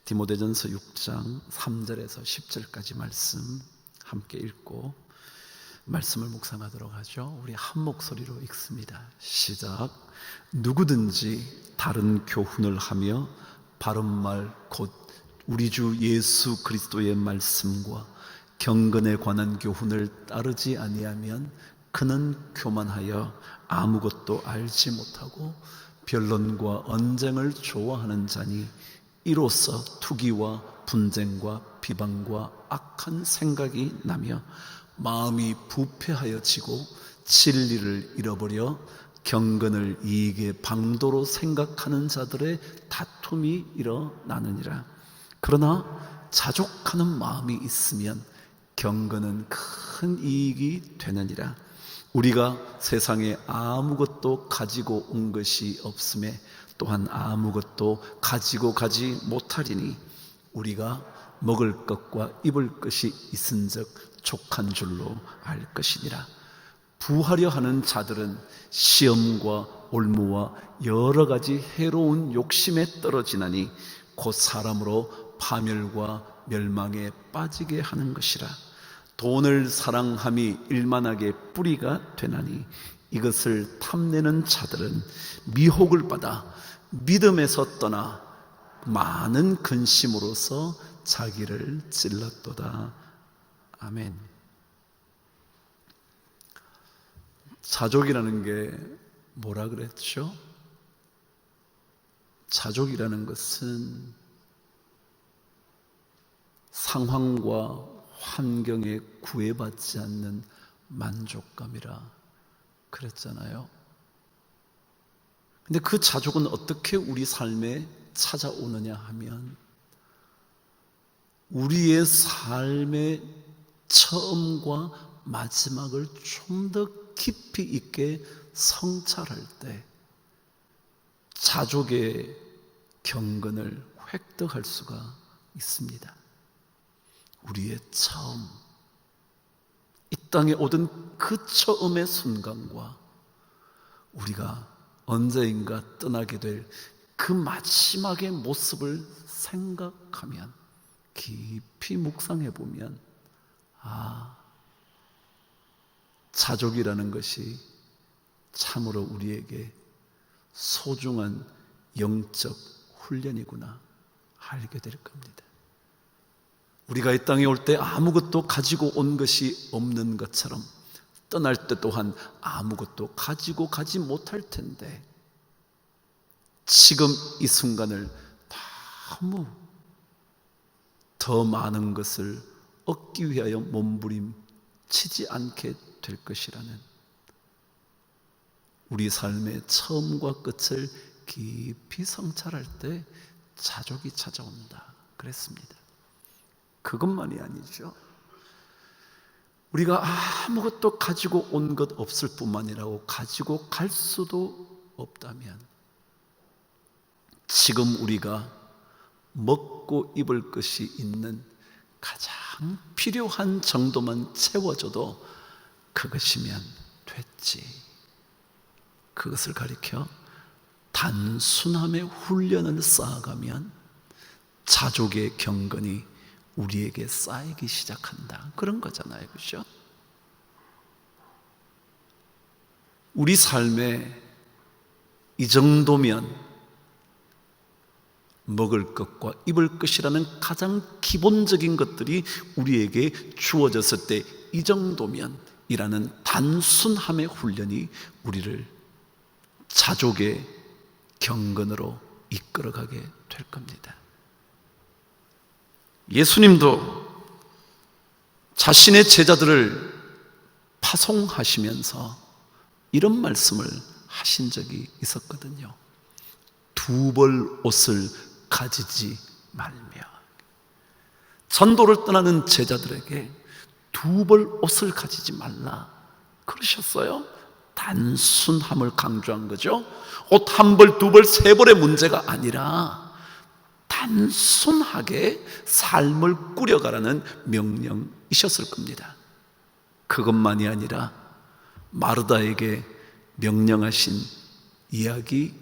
디모데전서 6장 3절에서 10절까지 말씀 함께 읽고 말씀을 묵상하도록 하죠. 우리 한 목소리로 읽습니다. 시작. 누구든지 다른 교훈을 하며 바른 말 곧 우리 주 예수 그리스도의 말씀과 경건에 관한 교훈을 따르지 아니하면 그는 교만하여 아무것도 알지 못하고 변론과 언쟁을 좋아하는 자니 이로써 투기와 분쟁과 비방과 악한 생각이 나며 마음이 부패하여지고 진리를 잃어버려 경건을 이익의 방도로 생각하는 자들의 다툼이 일어나느니라. 그러나 자족하는 마음이 있으면 경건은 큰 이익이 되느니라. 우리가 세상에 아무것도 가지고 온 것이 없음에 또한 아무것도 가지고 가지 못하리니 우리가 먹을 것과 입을 것이 있은즉 족한 줄로 알 것이니라. 부하려 하는 자들은 시험과 올무와 여러 가지 해로운 욕심에 떨어지나니 곧 사람으로 파멸과 멸망에 빠지게 하는 것이라. 돈을 사랑함이 일만하게 뿌리가 되나니 이것을 탐내는 자들은 미혹을 받아 믿음에서 떠나 많은 근심으로서 자기를 찔렀도다. 아멘. 자족이라는 게 뭐라 그랬죠? 자족이라는 것은 상황과 환경에 구애받지 않는 만족감이라 그랬잖아요. 근데 그 자족은 어떻게 우리 삶에 찾아오느냐 하면 우리의 삶의 처음과 마지막을 좀 더 깊이 있게 성찰할 때 자족의 경건을 획득할 수가 있습니다. 우리의 처음, 이 땅에 오던 그 처음의 순간과 우리가 언제인가 떠나게 될 그 마지막의 모습을 생각하면, 깊이 묵상해 보면 자족이라는 것이 참으로 우리에게 소중한 영적 훈련이구나 알게 될 겁니다. 우리가 이 땅에 올 때 아무것도 가지고 온 것이 없는 것처럼 떠날 때 또한 아무것도 가지고 가지 못할 텐데 지금 이 순간을 너무 더 많은 것을 얻기 위하여 몸부림치지 않게 될 것이라는 우리 삶의 처음과 끝을 깊이 성찰할 때 자족이 찾아온다 그랬습니다. 그것만이 아니죠. 우리가 아무것도 가지고 온 것 없을 뿐만 아니라 가지고 갈 수도 없다면 지금 우리가 먹고 입을 것이 있는 가장 필요한 정도만 채워줘도 그것이면 됐지. 그것을 가리켜 단순함의 훈련을 쌓아가면 자족의 경건이 우리에게 쌓이기 시작한다. 그런 거잖아요. 그렇죠? 우리 삶에 이 정도면 먹을 것과 입을 것이라는 가장 기본적인 것들이 우리에게 주어졌을 때 이 정도면 이라는 단순함의 훈련이 우리를 자족의 경건으로 이끌어가게 될 겁니다. 예수님도 자신의 제자들을 파송하시면서 이런 말씀을 하신 적이 있었거든요. 두 벌 옷을 가지지 말며. 전도를 떠나는 제자들에게 두 벌 옷을 가지지 말라 그러셨어요. 단순함을 강조한 거죠. 옷 한 벌, 두 벌, 세 벌의 문제가 아니라 단순하게 삶을 꾸려가라는 명령이셨을 겁니다. 그것만이 아니라 마르다에게 명령하신 이야기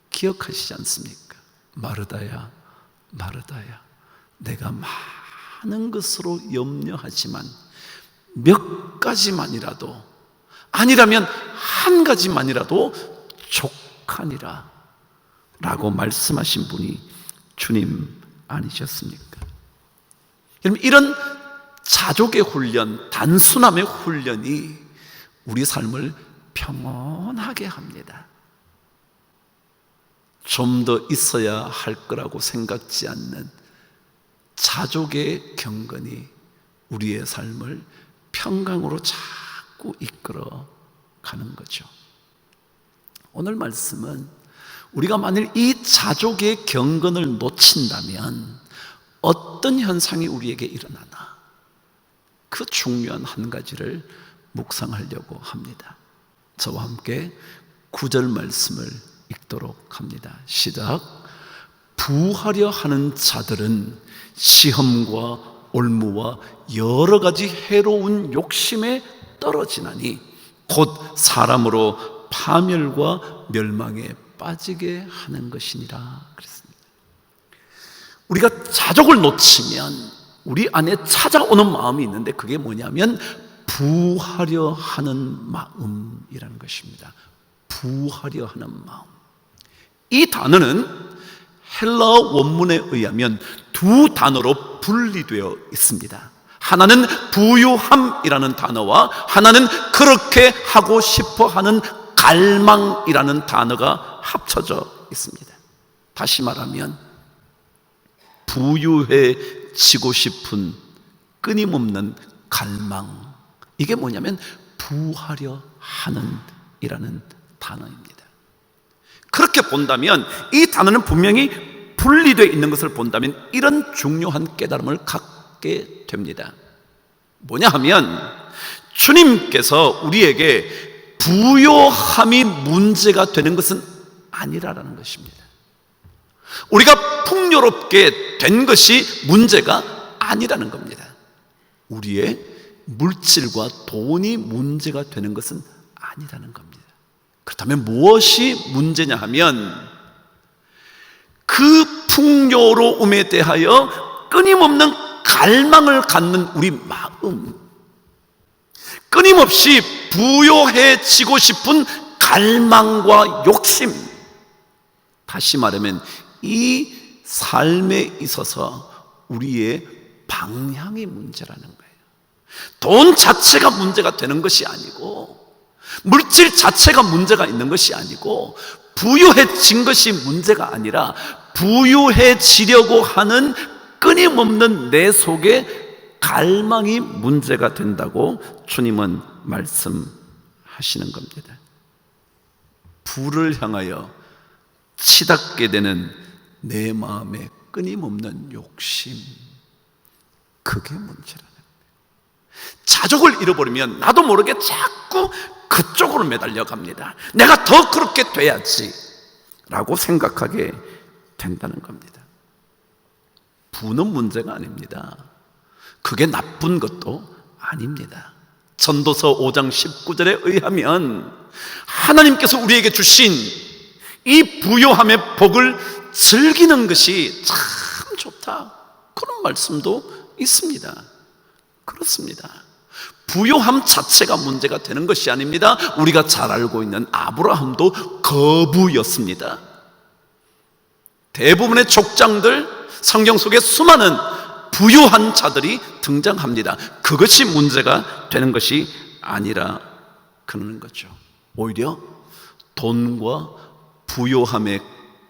기억하시지 않습니까? 마르다야, 마르다야, 내가 많은 것으로 염려하지만 몇 가지만이라도, 아니라면 한 가지만이라도 족하니라 라고 말씀하신 분이 주님 아니셨습니까? 여러분, 이런 자족의 훈련, 단순함의 훈련이 우리 삶을 평온하게 합니다. 좀 더 있어야 할 거라고 생각지 않는 자족의 경건이 우리의 삶을 평강으로 자꾸 이끌어 가는 거죠. 오늘 말씀은 우리가 만일 이 자족의 경건을 놓친다면 어떤 현상이 우리에게 일어나나, 그 중요한 한 가지를 묵상하려고 합니다. 저와 함께 9절 말씀을 읽도록 합니다. 시작. 부하려 하는 자들은 시험과 올무와 여러 가지 해로운 욕심에 떨어지나니 곧 사람으로 파멸과 멸망에 빠지게 하는 것이니라 그랬습니다. 우리가 자족을 놓치면 우리 안에 찾아오는 마음이 있는데, 그게 뭐냐면 부하려 하는 마음이라는 것입니다. 부하려 하는 마음. 이 단어는 헬라어 원문에 의하면 두 단어로 분리되어 있습니다. 하나는 부유함이라는 단어와 하나는 그렇게 하고 싶어 하는 갈망이라는 단어가 합쳐져 있습니다. 다시 말하면 부유해지고 싶은 끊임없는 갈망, 이게 뭐냐면 부하려 하는 이라는 단어입니다. 그렇게 본다면, 이 단어는 분명히 분리되어 있는 것을 본다면 이런 중요한 깨달음을 갖게 됩니다. 뭐냐 하면, 주님께서 우리에게 부요함이 문제가 되는 것은 아니라는 것입니다. 우리가 풍요롭게 된 것이 문제가 아니라는 겁니다. 우리의 물질과 돈이 문제가 되는 것은 아니라는 겁니다. 그렇다면 무엇이 문제냐 하면, 그 풍요로움에 대하여 끊임없는 갈망을 갖는 우리 마음, 끊임없이 부요해지고 싶은 갈망과 욕심, 다시 말하면 이 삶에 있어서 우리의 방향이 문제라는 거예요. 돈 자체가 문제가 되는 것이 아니고, 물질 자체가 문제가 있는 것이 아니고, 부유해진 것이 문제가 아니라 부유해지려고 하는 끊임없는 내 속에 갈망이 문제가 된다고 주님은 말씀하시는 겁니다. 부를 향하여 치닫게 되는 내 마음의 끊임없는 욕심, 그게 문제라는 거예요. 자족을 잃어버리면 나도 모르게 자꾸 그쪽으로 매달려 갑니다. 내가 더 그렇게 돼야지 라고 생각하게 된다는 겁니다. 부는 문제가 아닙니다. 그게 나쁜 것도 아닙니다. 전도서 5장 19절에 의하면 하나님께서 우리에게 주신 이 부요함의 복을 즐기는 것이 참 좋다, 그런 말씀도 있습니다. 그렇습니다. 부요함 자체가 문제가 되는 것이 아닙니다. 우리가 잘 알고 있는 아브라함도 거부였습니다. 대부분의 족장들, 성경 속에 수많은 부유한 자들이 등장합니다. 그것이 문제가 되는 것이 아니라 그러는 거죠. 오히려 돈과 부요함에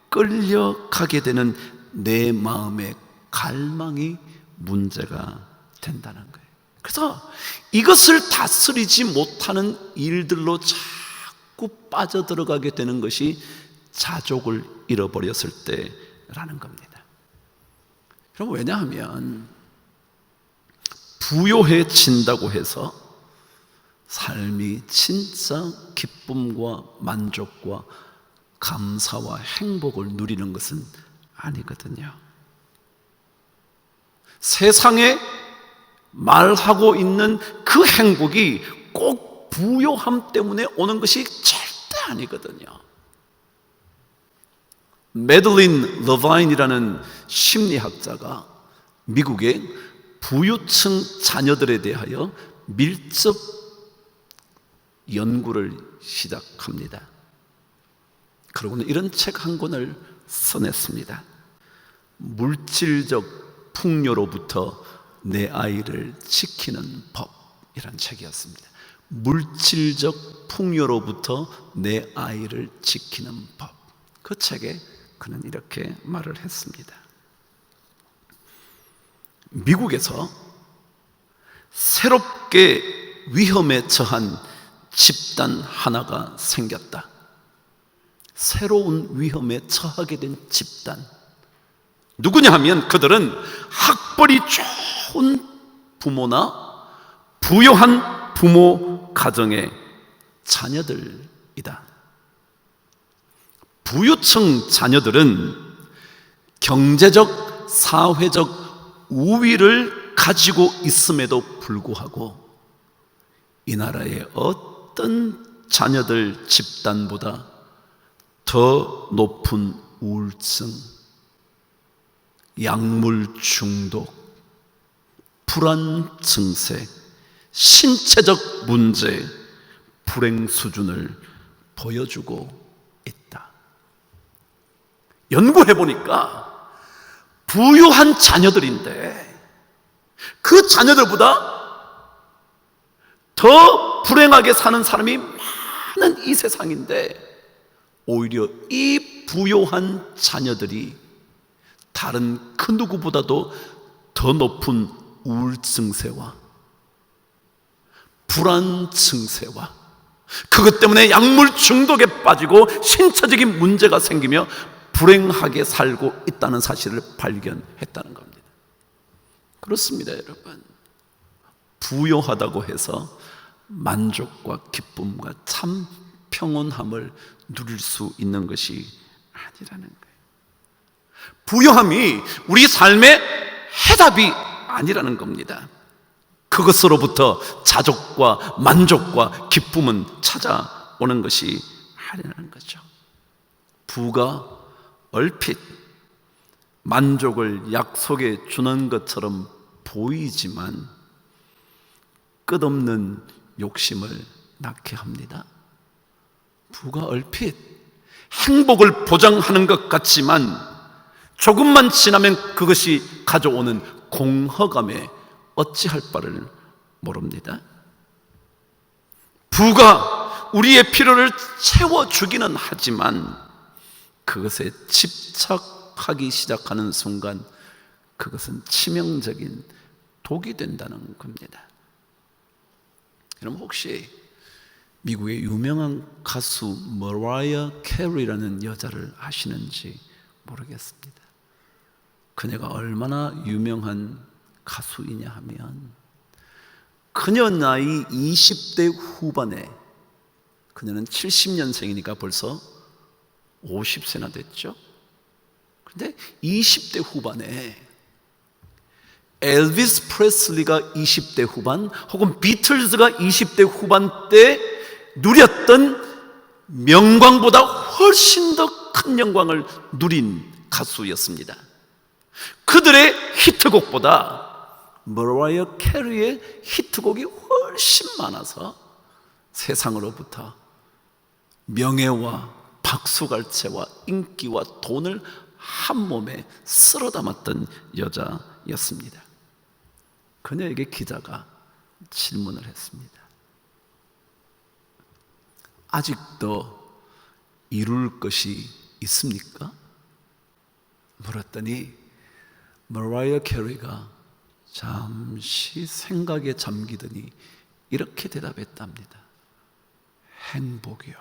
끌려가게 되는 내 마음의 갈망이 문제가 된다는 거예요. 그래서 이것을 다스리지 못하는 일들로 자꾸 빠져들어가게 되는 것이 자족을 잃어버렸을 때라는 겁니다. 그럼 왜냐하면 부요해진다고 해서 삶이 진짜 기쁨과 만족과 감사와 행복을 누리는 것은 아니거든요. 세상에 말하고 있는 그 행복이 꼭 부요함 때문에 오는 것이 절대 아니거든요. 매들린 러바인이라는 심리학자가 미국의 부유층 자녀들에 대하여 밀접 연구를 시작합니다. 그러고는 이런 책 한 권을 써냈습니다. 물질적 풍요로부터 내 아이를 지키는 법이라는 책이었습니다. 물질적 풍요로부터 내 아이를 지키는 법. 그 책에 그는 이렇게 말을 했습니다. 미국에서 새롭게 위험에 처한 집단 하나가 생겼다. 새로운 위험에 처하게 된 집단. 누구냐 하면 그들은 학벌이 좋은 부모나 부유한 부모 가정의 자녀들이다. 부유층 자녀들은 경제적, 사회적 우위를 가지고 있음에도 불구하고 이 나라의 어떤 자녀들 집단보다 더 높은 우울증, 약물 중독, 불안 증세, 신체적 문제, 불행 수준을 보여주고 있다. 연구해 보니까 부유한 자녀들인데 그 자녀들보다 더 불행하게 사는 사람이 많은 이 세상인데 오히려 이 부유한 자녀들이 다른 그 누구보다도 더 높은 우울증세와 불안 증세와 그것 때문에 약물 중독에 빠지고 신체적인 문제가 생기며 불행하게 살고 있다는 사실을 발견했다는 겁니다. 그렇습니다, 여러분. 부유하다고 해서 만족과 기쁨과 참 평온함을 누릴 수 있는 것이 아니라는 거예요. 부유함이 우리 삶의 해답이 아니라는 겁니다. 그것으로부터 자족과 만족과 기쁨은 찾아오는 것이 아니라는 거죠. 부가 얼핏 만족을 약속해 주는 것처럼 보이지만 끝없는 욕심을 낳게 합니다. 부가 얼핏 행복을 보장하는 것 같지만 조금만 지나면 그것이 가져오는 공허감에 어찌할 바를 모릅니다. 부가 우리의 필요를 채워주기는 하지만 그것에 집착하기 시작하는 순간 그것은 치명적인 독이 된다는 겁니다. 여러분 혹시 미국의 유명한 가수 머라이어 캐리라는 여자를 아시는지 모르겠습니다. 그녀가 얼마나 유명한 가수이냐 하면 그녀 나이 20대 후반에, 그녀는 70년생이니까 벌써 50세나 됐죠. 그런데 20대 후반에 엘비스 프레슬리가 20대 후반 혹은 비틀즈가 20대 후반 때 누렸던 명광보다 훨씬 더 큰 영광을 누린 가수였습니다. 그들의 히트곡보다 머라이어 캐리의 히트곡이 훨씬 많아서 세상으로부터 명예와 박수갈채와 인기와 돈을 한 몸에 쓸어 담았던 여자였습니다. 그녀에게 기자가 질문을 했습니다. 아직도 이룰 것이 있습니까? 물었더니 머라이어 캐리가 잠시 생각에 잠기더니 이렇게 대답했답니다. 행복이요.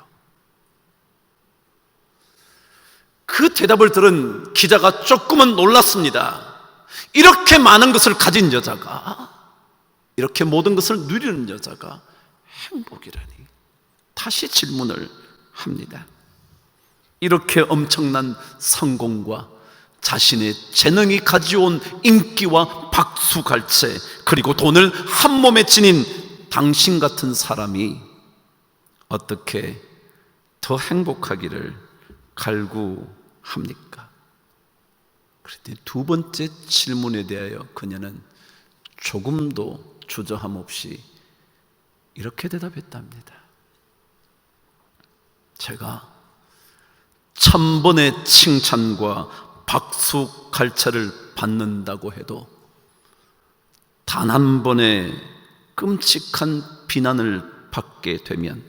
그 대답을 들은 기자가 조금은 놀랐습니다. 이렇게 많은 것을 가진 여자가, 이렇게 모든 것을 누리는 여자가 행복이라니. 다시 질문을 합니다. 이렇게 엄청난 성공과 자신의 재능이 가져온 인기와 박수갈채, 그리고 돈을 한 몸에 지닌 당신 같은 사람이 어떻게 더 행복하기를 갈구합니까? 그런데 두 번째 질문에 대하여 그녀는 조금도 주저함 없이 이렇게 대답했답니다. 제가 1000번의 칭찬과 박수 갈채를 받는다고 해도 단 한 번의 끔찍한 비난을 받게 되면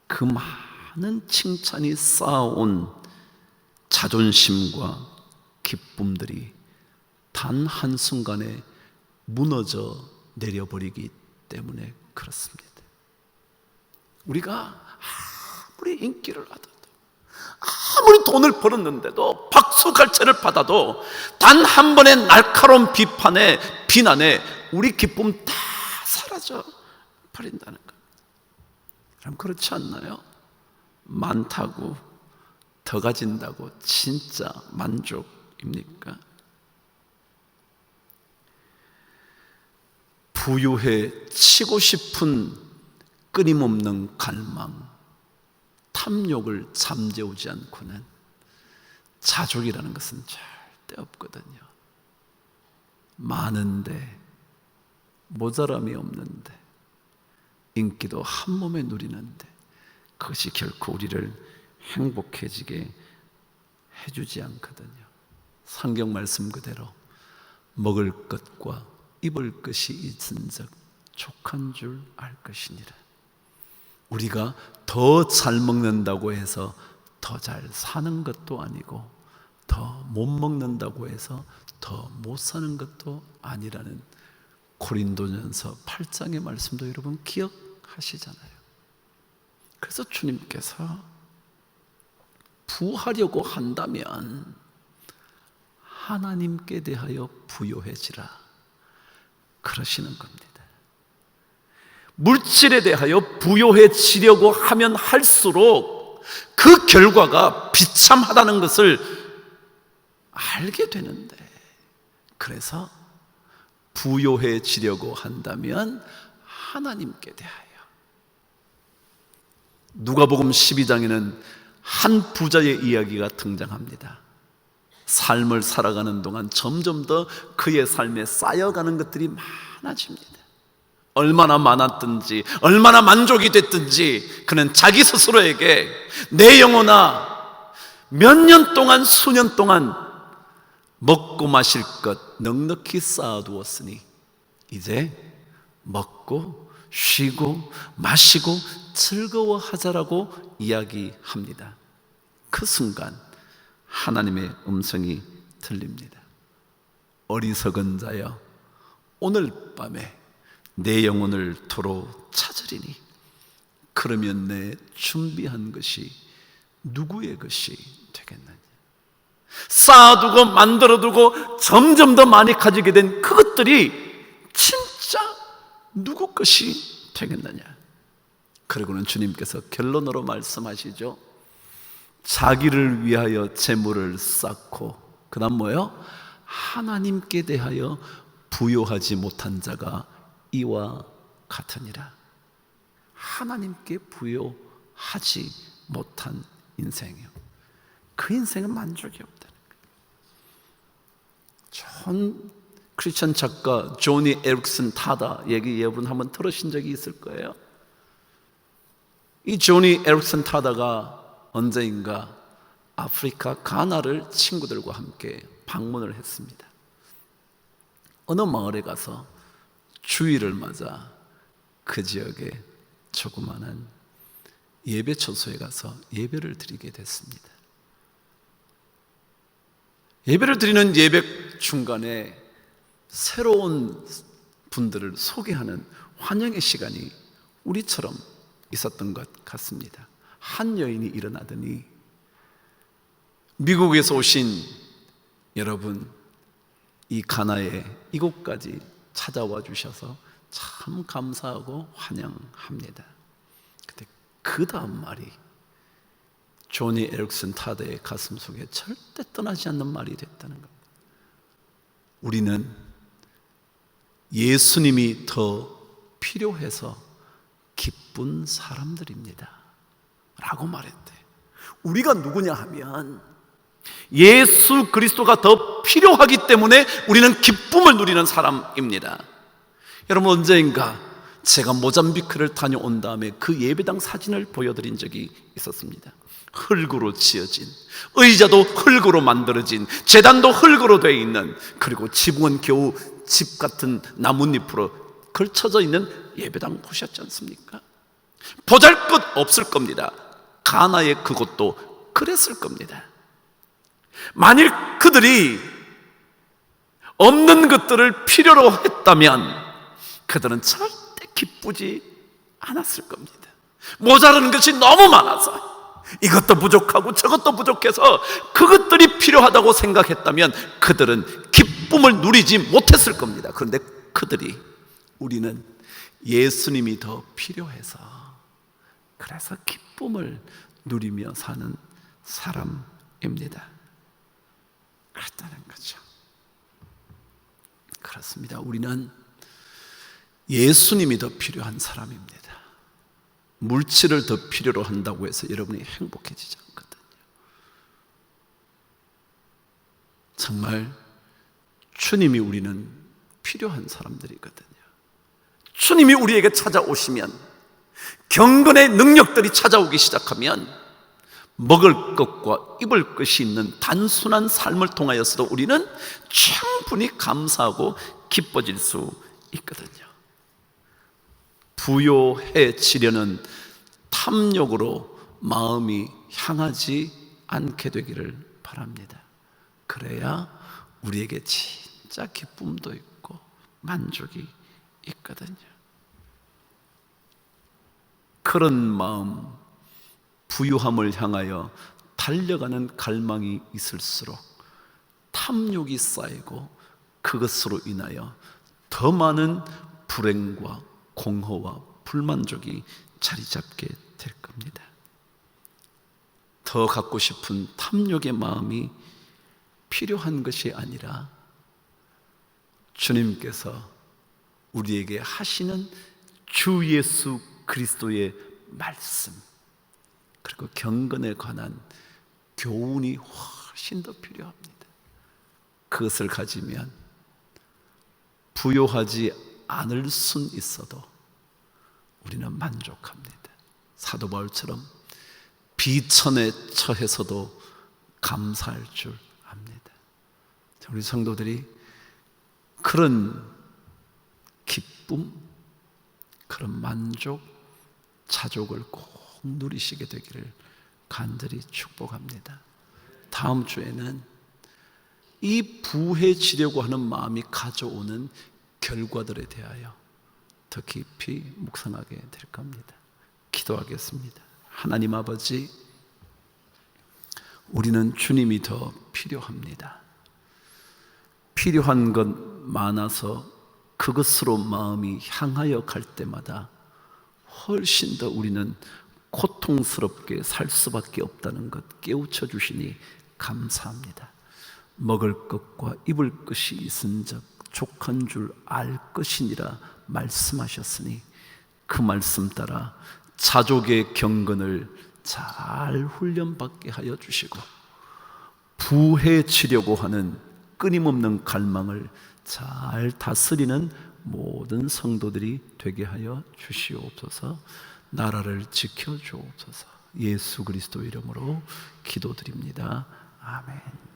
그 많은 칭찬이 쌓아온 자존심과 기쁨들이 단 한순간에 무너져 내려버리기 때문에 그렇습니다. 우리가 아무리 인기를 얻어도, 아무리 돈을 벌었는데도, 박수갈채를 받아도 단 한 번의 날카로운 비난에 우리 기쁨 다 사라져 버린다는 것. 그럼 그렇지 않나요? 많다고 더 가진다고 진짜 만족입니까? 부유해지고 싶은 끊임없는 갈망, 탐욕을 잠재우지 않고는 자족이라는 것은 절대 없거든요. 많은데 모자람이 없는데, 인기도 한 몸에 누리는데 그것이 결코 우리를 행복해지게 해주지 않거든요. 성경 말씀 그대로 먹을 것과 입을 것이 있은즉 족한 줄 알 것이니라. 우리가 더 잘 먹는다고 해서 더 잘 사는 것도 아니고, 더 못 먹는다고 해서 더 못 사는 것도 아니라는 고린도전서 8장의 말씀도 여러분 기억하시잖아요. 그래서 주님께서 부하려고 한다면 하나님께 대하여 부요해지라 그러시는 겁니다. 물질에 대하여 부요해지려고 하면 할수록 그 결과가 비참하다는 것을 알게 되는데, 그래서 부요해지려고 한다면 하나님께 대하여. 누가복음 12장에는 한 부자의 이야기가 등장합니다. 삶을 살아가는 동안 점점 더 그의 삶에 쌓여가는 것들이 많아집니다. 얼마나 많았든지, 얼마나 만족이 됐든지 그는 자기 스스로에게 내 영혼아, 몇 년 동안, 수년 동안 먹고 마실 것 넉넉히 쌓아두었으니 이제 먹고 쉬고 마시고 즐거워하자라고 이야기합니다. 그 순간 하나님의 음성이 들립니다. 어리석은 자여, 오늘 밤에 내 영혼을 도로 찾으리니 그러면 내 준비한 것이 누구의 것이 되겠느냐. 쌓아두고 만들어두고 점점 더 많이 가지게 된 그것들이 진짜 누구 것이 되겠느냐. 그리고는 주님께서 결론으로 말씀하시죠. 자기를 위하여 재물을 쌓고, 그 다음 뭐요? 하나님께 대하여 부요하지 못한 자가 이와 같으니라. 하나님께 부요하지 못한 인생이요, 그 인생은 만족이 없다는 거예요. 전 크리스천 작가 조니 에릭슨 타다 얘기 여러분 한번 들으신 적이 있을 거예요. 이 조니 에릭슨 타다가 언제인가 아프리카 가나를 친구들과 함께 방문을 했습니다. 어느 마을에 가서 주일을 맞아 그 지역에 조그마한 예배 처소에 가서 예배를 드리게 됐습니다. 예배를 드리는 예배 중간에 새로운 분들을 소개하는 환영의 시간이 우리처럼 있었던 것 같습니다. 한 여인이 일어나더니 미국에서 오신 여러분, 이 가나에 이곳까지 찾아와 주셔서 참 감사하고 환영합니다. 근데 그 다음 말이 조니 에릭슨 타다의 가슴 속에 절대 떠나지 않는 말이 됐다는 겁니다. 우리는 예수님이 더 필요해서 기쁜 사람들입니다 라고 말했대. 우리가 누구냐 하면 예수 그리스도가 더 필요하기 때문에 우리는 기쁨을 누리는 사람입니다. 여러분, 언제인가 제가 모잠비크를 다녀온 다음에 그 예배당 사진을 보여드린 적이 있었습니다. 흙으로 지어진, 의자도 흙으로 만들어진, 제단도 흙으로 되어 있는, 그리고 지붕은 겨우 집 같은 나뭇잎으로 걸쳐져 있는 예배당 보셨지 않습니까? 보잘것없을 겁니다. 가나의 그곳도 그랬을 겁니다. 만일 그들이 없는 것들을 필요로 했다면 그들은 절대 기쁘지 않았을 겁니다. 모자라는 것이 너무 많아서, 이것도 부족하고 저것도 부족해서 그것들이 필요하다고 생각했다면 그들은 기쁨을 누리지 못했을 겁니다. 그런데 그들이, 우리는 예수님이 더 필요해서, 그래서 기쁨을 누리며 사는 사람입니다. 그렇다는 거죠. 그렇습니다. 우리는 예수님이 더 필요한 사람입니다. 물질을 더 필요로 한다고 해서 여러분이 행복해지지 않거든요. 정말 주님이 우리는 필요한 사람들이거든요. 주님이 우리에게 찾아오시면, 경건의 능력들이 찾아오기 시작하면 먹을 것과 입을 것이 있는 단순한 삶을 통하여서도 우리는 충분히 감사하고 기뻐질 수 있거든요. 부요해지려는 탐욕으로 마음이 향하지 않게 되기를 바랍니다. 그래야 우리에게 진짜 기쁨도 있고 만족이 있거든요. 그런 마음, 부유함을 향하여 달려가는 갈망이 있을수록 탐욕이 쌓이고 그것으로 인하여 더 많은 불행과 공허와 불만족이 자리 잡게 될 겁니다. 더 갖고 싶은 탐욕의 마음이 필요한 것이 아니라 주님께서 우리에게 하시는 주 예수 그리스도의 말씀, 그리고 경건에 관한 교훈이 훨씬 더 필요합니다. 그것을 가지면 부요하지 않을 순 있어도 우리는 만족합니다. 사도 바울처럼 비천에 처해서도 감사할 줄 압니다. 우리 성도들이 그런 기쁨, 그런 만족, 자족을 꼭 누리시게 되기를 간절히 축복합니다. 다음 주에는 이 부해지려고 하는 마음이 가져오는 결과들에 대하여 더 깊이 묵상하게 될 겁니다. 기도하겠습니다. 하나님 아버지, 우리는 주님이 더 필요합니다. 필요한 것 많아서 그것으로 마음이 향하여 갈 때마다 훨씬 더 우리는 고통스럽게 살 수밖에 없다는 것 깨우쳐 주시니 감사합니다. 먹을 것과 입을 것이 있은즉 족한 줄 알 것이니라 말씀하셨으니 그 말씀 따라 자족의 경건을 잘 훈련받게 하여 주시고 부해지려고 하는 끊임없는 갈망을 잘 다스리는 모든 성도들이 되게 하여 주시옵소서. 나라를 지켜주옵소서. 예수 그리스도 이름으로 기도드립니다. 아멘.